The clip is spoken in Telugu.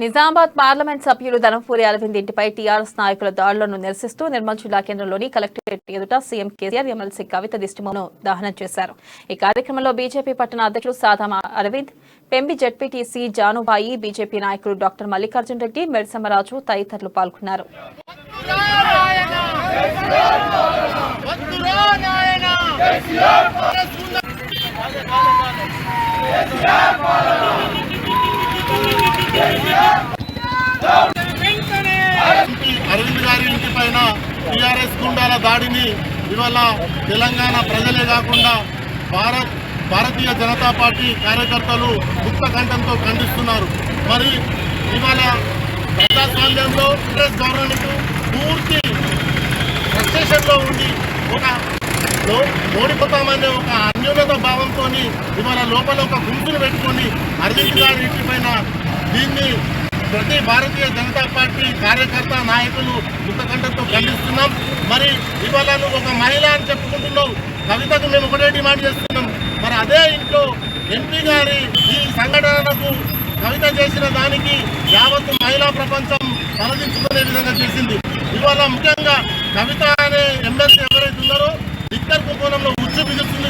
నిజామాబాద్ పార్లమెంట్ సభ్యులు ధనంపూరి అరవింద్ ఇంటిపై టీఆర్ఎస్ నాయకుల దాడులను నిరసిస్తూ నిర్మల్ జిల్లా కేంద్రంలోని కలెక్టరేట్ ఎదుట సీఎం కేసీఆర్ ఎమ్మెల్సీ కవిత దిష్టిబొమ్మను దహనం చేశారు. ఈ కార్యక్రమంలో బీజేపీ పట్టణ అధ్యక్షులు సాదామ అరవింద్, పెంబి జెడ్పీటీసీ జానుబాయి, బీజేపీ నాయకులు డాక్టర్ మల్లికార్జున్ రెడ్డి, మెడ్సమరాజు తదితరులు పాల్గొన్నారు. అరవింద్ గారి ఇంటి పైన టీఆర్ఎస్ గుండాల దాడిని ఇవాళ తెలంగాణ ప్రజలే కాకుండా భారతీయ జనతా పార్టీ కార్యకర్తలు ముక్త కంఠంతో ఖండిస్తున్నారు. మరి ఇవాళ ప్రజాస్వామ్యంలో కాంగ్రెస్ గవర్నమెంట్ పూర్తి ఫ్రస్ట్రేషన్లో ఉండి ఓడిపోతామనే ఒక అన్యోన్యత భావంతో ఇవాళ లోపల ఒక గుంపును పెట్టుకొని అరవింద్ గారి ఇంటి పైన దీన్ని ప్రతి భారతీయ జనతా పార్టీ కార్యకర్త నాయకులు ముక్తకంఠంతో ఖండిస్తున్నాం. మరి ఇవాళ నువ్వు ఒక మహిళ అని చెప్పుకుంటున్నావు, కవితకు మేము ఒకటే డిమాండ్ చేస్తున్నాం. మరి అదే ఇంట్లో ఎంపీ గారి ఈ సంఘటనకు కవిత చేసిన దానికి యావత్తు మహిళా ప్రపంచం తలదించుకునే విధంగా చేసింది. ఇవాళ ముఖ్యంగా కవిత అనే ఎమ్మెల్సీ ఎవరైతే ఉన్నారో లిక్కర్ కుంభకోణంలో ఉచ్చు బిగుస్తుంది.